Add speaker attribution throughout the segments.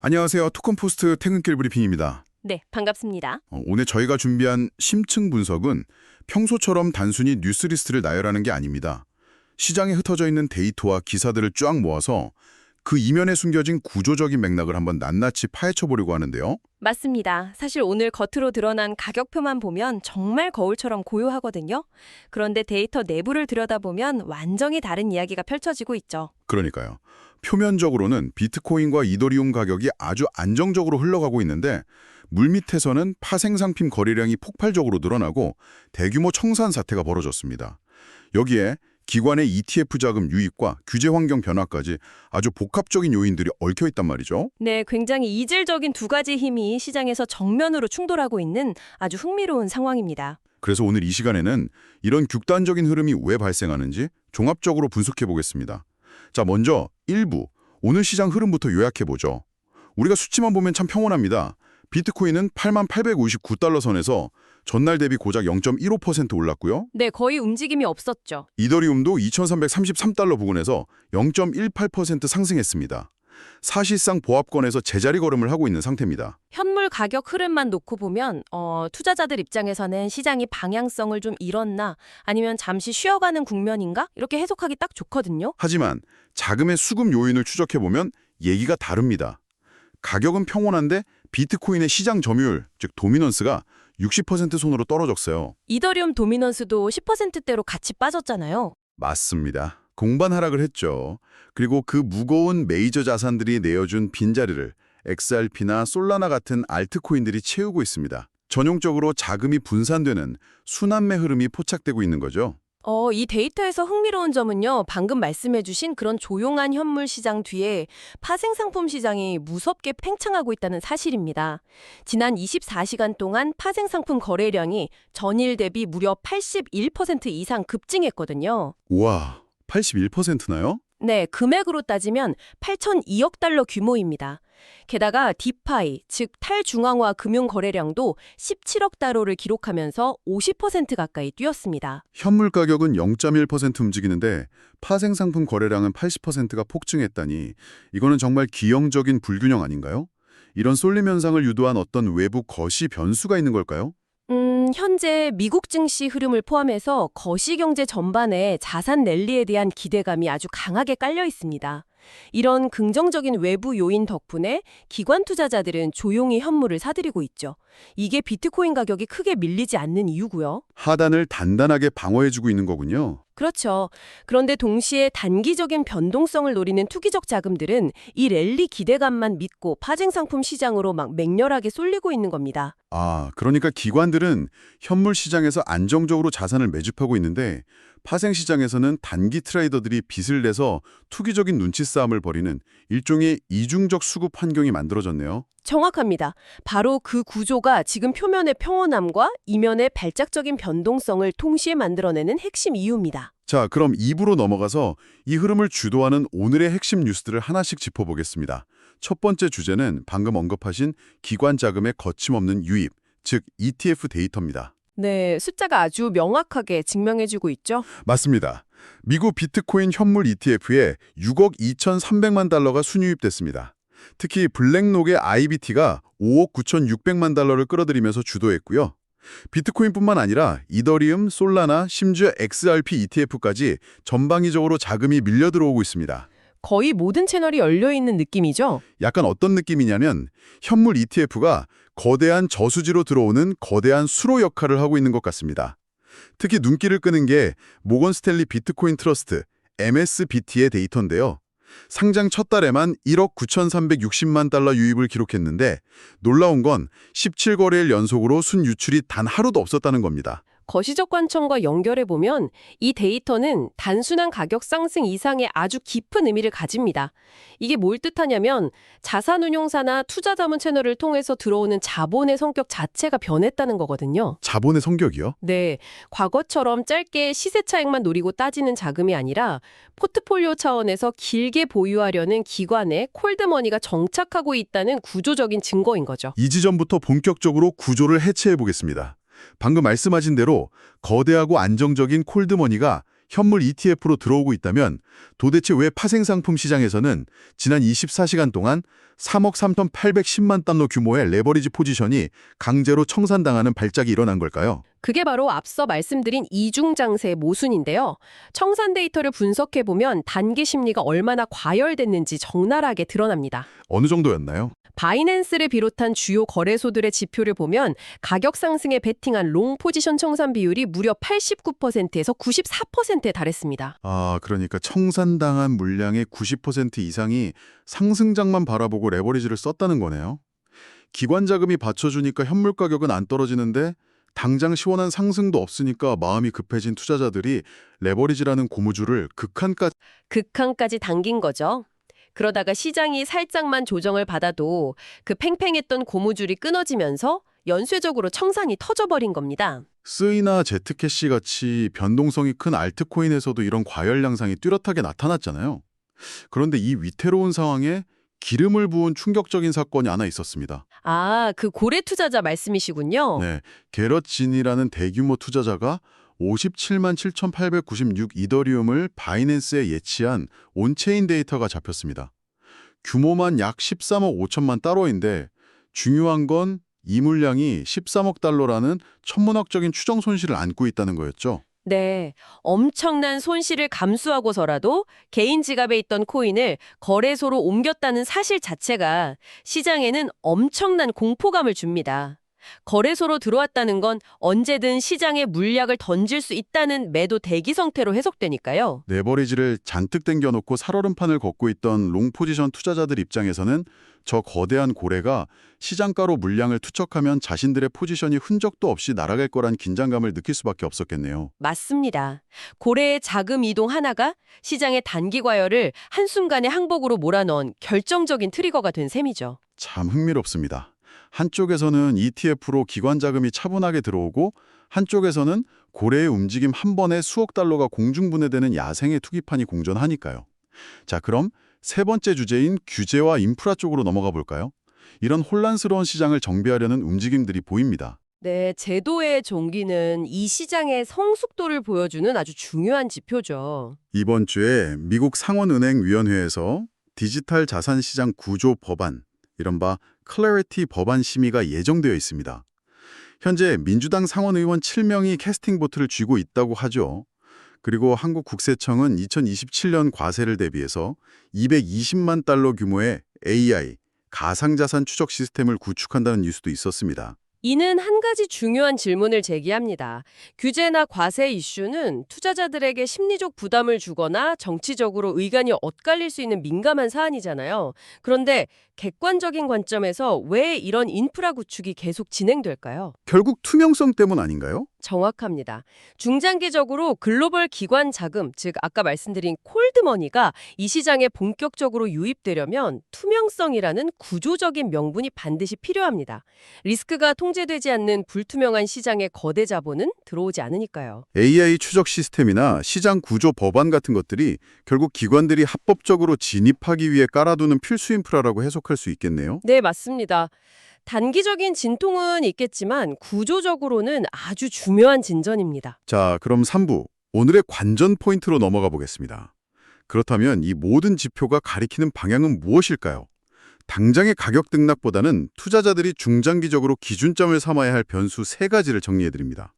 Speaker 1: 안녕하세요. 토큰포스트 퇴근길 브리핑입니다.
Speaker 2: 네, 반갑습니다.
Speaker 1: 오늘 저희가 준비한 심층 분석은 평소처럼 단순히 뉴스 리스트를 나열하는 게 아닙니다. 시장에 흩어져 있는 데이터와 기사들을 쫙 모아서 그 이면에 숨겨진 구조적인 맥락을 한번 낱낱이 파헤쳐보려고 하는데요.
Speaker 2: 맞습니다. 사실 오늘 겉으로 드러난 가격표만 보면 정말 거울처럼 고요하거든요. 그런데 데이터 내부를 들여다보면 완전히 다른 이야기가 펼쳐지고 있죠.
Speaker 1: 그러니까요. 표면적으로는 비트코인과 이더리움 가격이 아주 안정적으로 흘러가고 있는데 물밑에서는 파생상품 거래량이 폭발적으로 늘어나고 대규모 청산 사태가 벌어졌습니다. 여기에 기관의 ETF 자금 유입과 규제 환경 변화까지 아주 복합적인 요인들이 얽혀 있단 말이죠.
Speaker 2: 네, 굉장히 이질적인 두 가지 힘이 시장에서 정면으로 충돌하고 있는 아주 흥미로운 상황입니다.
Speaker 1: 그래서 오늘 이 시간에는 이런極단적인 흐름이 왜 발생하는지 종합적으로 분석해 보겠습니다. 자, 먼저 1부, 오늘 시장 흐름부터 요약해보죠. 우리가 수치만 보면 참 평온합니다. 비트코인은 88,859달러 선에서 전날 대비 고작 0.15% 올랐고요.
Speaker 2: 네, 거의 움직임이 없었죠.
Speaker 1: 이더리움도 2,333달러 부근에서 0.18% 상승했습니다. 사실상 보합권에서 제자리 걸음을 하고 있는 상태입니다.
Speaker 2: 현물 가격 흐름만 놓고 보면 투자자들 입장에서는 시장이 방향성을 좀 잃었나 아니면 잠시 쉬어가는 국면인가 이렇게 해석하기 딱 좋거든요.
Speaker 1: 하지만 자금의 수급 요인을 추적해보면 얘기가 다릅니다. 가격은 평온한데 비트코인의 시장 점유율, 즉 도미넌스가 60% 손으로 떨어졌어요.
Speaker 2: 이더리움 도미넌스도 10%대로 같이 빠졌잖아요.
Speaker 1: 맞습니다. 공반 하락을 했죠. 그리고 그 무거운 메이저 자산들이 내어준 빈자리를 XRP나 솔라나 같은 알트코인들이 채우고 있습니다. 전용적으로 자금이 분산되는 순환매 흐름이 포착되고 있는 거죠.
Speaker 2: 이 데이터에서 흥미로운 점은요. 방금 말씀해주신 그런 조용한 현물 시장 뒤에 파생상품 시장이 무섭게 팽창하고 있다는 사실입니다. 지난 24시간 동안 파생상품 거래량이 전일 대비 무려 81% 이상 급증했거든요.
Speaker 1: 우와, 81%나요?
Speaker 2: 네, 금액으로 따지면 8,002억 달러 규모입니다. 게다가 디파이, 즉 탈중앙화 금융 거래량도 17억 달러를 기록하면서 50% 가까이 뛰었습니다.
Speaker 1: 현물 가격은 0.1% 움직이는데 파생상품 거래량은 80%가 폭증했다니 이거는 정말 기형적인 불균형 아닌가요? 이런 쏠림 현상을 유도한 어떤 외부 거시 변수가 있는 걸까요?
Speaker 2: 현재 미국 증시 흐름을 포함해서 거시경제 전반에 자산 랠리에 대한 기대감이 아주 강하게 깔려 있습니다. 이런 긍정적인 외부 요인 덕분에 기관 투자자들은 조용히 현물을 사들이고 있죠. 이게 비트코인 가격이 크게 밀리지 않는 이유고요.
Speaker 1: 하단을 단단하게 방어해주고 있는 거군요.
Speaker 2: 그렇죠. 그런데 동시에 단기적인 변동성을 노리는 투기적 자금들은 이 랠리 기대감만 믿고 파생상품 시장으로 막 맹렬하게 쏠리고 있는 겁니다.
Speaker 1: 아, 그러니까 기관들은 현물 시장에서 안정적으로 자산을 매집하고 있는데 파생 시장에서는 단기 트레이더들이 빚을 내서 투기적인 눈치 싸움을 벌이는 일종의 이중적 수급 환경이 만들어졌네요.
Speaker 2: 정확합니다. 바로 그 구조가 지금 표면의 평온함과 이면의 발작적인 변동성을 동시에 만들어내는 핵심 이유입니다.
Speaker 1: 자, 그럼 2부로 넘어가서 이 흐름을 주도하는 오늘의 핵심 뉴스들을 하나씩 짚어보겠습니다. 첫 번째 주제는 방금 언급하신 기관 자금의 거침없는 유입, 즉 ETF 데이터입니다.
Speaker 2: 네, 숫자가 아주 명확하게 증명해주고 있죠.
Speaker 1: 맞습니다. 미국 비트코인 현물 ETF에 6억 2,300만 달러가 순유입됐습니다. 특히 블랙록의 IBT가 5억 9,600만 달러를 끌어들이면서 주도했고요. 비트코인뿐만 아니라 이더리움, 솔라나, 심지어 XRP ETF까지 전방위적으로 자금이 밀려 들어오고 있습니다.
Speaker 2: 거의 모든 채널이 열려있는 느낌이죠.
Speaker 1: 약간 어떤 느낌이냐면 현물 ETF가 거대한 저수지로 들어오는 거대한 수로 역할을 하고 있는 것 같습니다. 특히 눈길을 끄는 게 모건 스탠리 비트코인 트러스트, MSBT의 데이터인데요. 상장 첫 달에만 1억 9,360만 달러 유입을 기록했는데 놀라운 건 17거래일 연속으로 순유출이 단 하루도 없었다는 겁니다.
Speaker 2: 거시적 관점과 연결해보면 이 데이터는 단순한 가격 상승 이상의 아주 깊은 의미를 가집니다. 이게 뭘 뜻하냐면 자산운용사나 투자자문 채널을 통해서 들어오는 자본의 성격 자체가 변했다는 거거든요.
Speaker 1: 자본의 성격이요?
Speaker 2: 네, 과거처럼 짧게 시세 차익만 노리고 따지는 자금이 아니라 포트폴리오 차원에서 길게 보유하려는 기관에 콜드머니가 정착하고 있다는 구조적인 증거인 거죠.
Speaker 1: 이 지점부터 본격적으로 구조를 해체해 보겠습니다. 방금 말씀하신 대로 거대하고 안정적인 콜드머니가 현물 ETF로 들어오고 있다면 도대체 왜 파생상품 시장에서는 지난 24시간 동안 3억 3,810만 달러 규모의 레버리지 포지션이 강제로 청산당하는 발작이 일어난 걸까요?
Speaker 2: 그게 바로 앞서 말씀드린 이중장세의 모순인데요. 청산 데이터를 분석해보면 단기 심리가 얼마나 과열됐는지 적나라하게 드러납니다.
Speaker 1: 어느 정도였나요?
Speaker 2: 바이낸스를 비롯한 주요 거래소들의 지표를 보면 가격 상승에 베팅한 롱 포지션 청산 비율이 무려 89%에서 94%에 달했습니다.
Speaker 1: 아, 그러니까 청산당한 물량의 90% 이상이 상승장만 바라보고 레버리지를 썼다는 거네요. 기관 자금이 받쳐주니까 현물 가격은 안 떨어지는데 당장 시원한 상승도 없으니까 마음이 급해진 투자자들이 레버리지라는 고무줄을
Speaker 2: 극한까지 당긴 거죠. 그러다가 시장이 살짝만 조정을 받아도 그 팽팽했던 고무줄이 끊어지면서 연쇄적으로 청산이 터져버린 겁니다.
Speaker 1: 스이나 제트캐시 같이 변동성이 큰 알트코인에서도 이런 과열 양상이 뚜렷하게 나타났잖아요. 그런데 이 위태로운 상황에 기름을 부은 충격적인 사건이 하나 있었습니다.
Speaker 2: 아, 그 고래 투자자 말씀이시군요.
Speaker 1: 네, 게럿 진이라는 대규모 투자자가 57만 7,896 이더리움을 바이낸스에 예치한 온체인 데이터가 잡혔습니다. 규모만 약 13억 5천만 달러인데 중요한 건 이 물량이 13억 달러라는 천문학적인 추정 손실을 안고 있다는 거였죠.
Speaker 2: 네, 엄청난 손실을 감수하고서라도 개인 지갑에 있던 코인을 거래소로 옮겼다는 사실 자체가 시장에는 엄청난 공포감을 줍니다. 거래소로 들어왔다는 건 언제든 시장에 물약을 던질 수 있다는 매도 대기 상태로 해석되니까요.
Speaker 1: 레버리지를 잔뜩 당겨놓고 살얼음판을 걷고 있던 롱 포지션 투자자들 입장에서는 저 거대한 고래가 시장가로 물량을 투척하면 자신들의 포지션이 흔적도 없이 날아갈 거란 긴장감을 느낄 수밖에 없었겠네요.
Speaker 2: 맞습니다. 고래의 자금 이동 하나가 시장의 단기 과열을 한순간에 항복으로 몰아넣은 결정적인 트리거가 된 셈이죠.
Speaker 1: 참 흥미롭습니다. 한쪽에서는 ETF로 기관 자금이 차분하게 들어오고 한쪽에서는 고래의 움직임 한 번에 수억 달러가 공중분해되는 야생의 투기판이 공존하니까요. 자, 그럼 세 번째 주제인 규제와 인프라 쪽으로 넘어가 볼까요? 이런 혼란스러운 시장을 정비하려는 움직임들이 보입니다.
Speaker 2: 네, 제도의 종기는 이 시장의 성숙도를 보여주는 아주 중요한 지표죠.
Speaker 1: 이번 주에 미국 상원은행위원회에서 디지털 자산 시장 구조 법안, 이른바 클래리티 법안 심의가 예정되어 있습니다. 현재 민주당 상원의원 7명이 캐스팅 보트를 쥐고 있다고 하죠. 그리고 한국국세청은 2027년 과세를 대비해서 220만 달러 규모의 AI, 가상자산 추적 시스템을 구축한다는 뉴스도 있었습니다.
Speaker 2: 이는 한 가지 중요한 질문을 제기합니다. 규제나 과세 이슈는 투자자들에게 심리적 부담을 주거나 정치적으로 의견이 엇갈릴 수 있는 민감한 사안이잖아요. 그런데 객관적인 관점에서 왜 이런 인프라 구축이 계속 진행될까요?
Speaker 1: 결국 투명성 때문 아닌가요?
Speaker 2: 정확합니다. 중장기적으로 글로벌 기관 자금, 즉 아까 말씀드린 콜드머니가 이 시장에 본격적으로 유입되려면 투명성이라는 구조적인 명분이 반드시 필요합니다. 리스크가 통제되지 않는 불투명한 시장에 거대 자본은 들어오지 않으니까요.
Speaker 1: AI 추적 시스템이나 시장 구조 법안 같은 것들이 결국 기관들이 합법적으로 진입하기 위해 깔아두는 필수 인프라라고 해석할 수 있겠네요.
Speaker 2: 네, 맞습니다. 단기적인 진통은 있겠지만 구조적으로는 아주 중요한 진전입니다.
Speaker 1: 자, 그럼 3부, 오늘의 관전 포인트로 넘어가 보겠습니다. 그렇다면 이 모든 지표가 가리키는 방향은 무엇일까요? 당장의 가격 등락보다는 투자자들이 중장기적으로 기준점을 삼아야 할 변수 3가지를 정리해드립니다.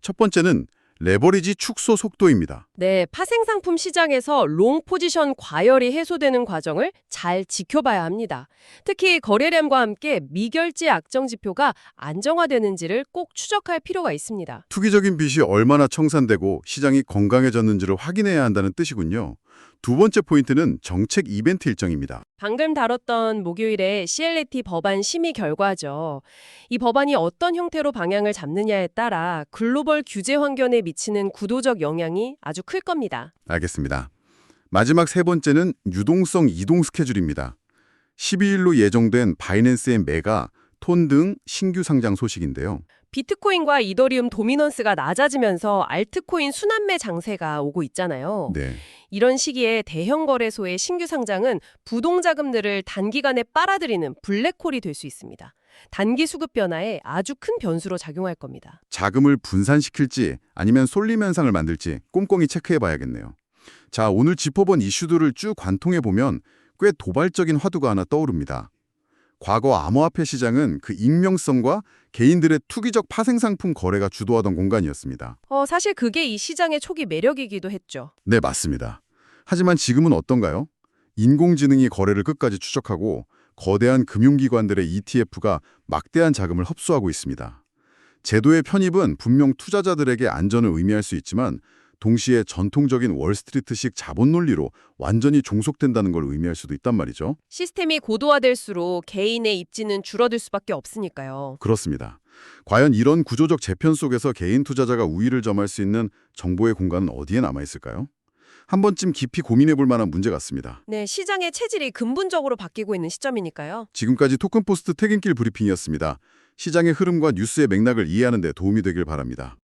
Speaker 1: 첫 번째는 레버리지 축소 속도입니다.
Speaker 2: 네, 파생상품 시장에서 롱 포지션 과열이 해소되는 과정을 잘 지켜봐야 합니다. 특히 거래량과 함께 미결제 악정 지표가 안정화되는지를 꼭 추적할 필요가 있습니다.
Speaker 1: 투기적인 빚이 얼마나 청산되고 시장이 건강해졌는지를 확인해야 한다는 뜻이군요. 두 번째 포인트는 정책 이벤트 일정입니다.
Speaker 2: 방금 다뤘던 목요일에 CLAT 법안 심의 결과죠. 이 법안이 어떤 형태로 방향을 잡느냐에 따라 글로벌 규제 환경에 미치는 구도적 영향이 아주 클 겁니다.
Speaker 1: 알겠습니다. 마지막 세 번째는 유동성 이동 스케줄입니다. 12일로 예정된 바이낸스의 매가, 톤 등 신규 상장 소식인데요.
Speaker 2: 비트코인과 이더리움 도미넌스가 낮아지면서 알트코인 순환매 장세가 오고 있잖아요.
Speaker 1: 네.
Speaker 2: 이런 시기에 대형 거래소의 신규 상장은 부동 자금들을 단기간에 빨아들이는 블랙홀이 될 수 있습니다. 단기 수급 변화에 아주 큰 변수로 작용할 겁니다.
Speaker 1: 자금을 분산시킬지 아니면 쏠림 현상을 만들지 꼼꼼히 체크해 봐야겠네요. 자, 오늘 짚어본 이슈들을 쭉 관통해 보면 꽤 도발적인 화두가 하나 떠오릅니다. 과거 암호화폐 시장은 그 익명성과 개인들의 투기적 파생상품 거래가 주도하던 공간이었습니다.
Speaker 2: 사실 그게 이 시장의 초기 매력이기도 했죠.
Speaker 1: 네, 맞습니다. 하지만 지금은 어떤가요? 인공지능이 거래를 끝까지 추적하고 거대한 금융기관들의 ETF가 막대한 자금을 흡수하고 있습니다. 제도의 편입은 분명 투자자들에게 안전을 의미할 수 있지만 동시에 전통적인 월스트리트식 자본 논리로 완전히 종속된다는 걸 의미할 수도 있단 말이죠.
Speaker 2: 시스템이 고도화될수록 개인의 입지는 줄어들 수밖에 없으니까요.
Speaker 1: 그렇습니다. 과연 이런 구조적 재편 속에서 개인 투자자가 우위를 점할 수 있는 정보의 공간은 어디에 남아있을까요? 한 번쯤 깊이 고민해 볼 만한 문제 같습니다.
Speaker 2: 네, 시장의 체질이 근본적으로 바뀌고 있는 시점이니까요.
Speaker 1: 지금까지 토큰포스트 퇴근길 브리핑이었습니다. 시장의 흐름과 뉴스의 맥락을 이해하는 데 도움이 되길 바랍니다.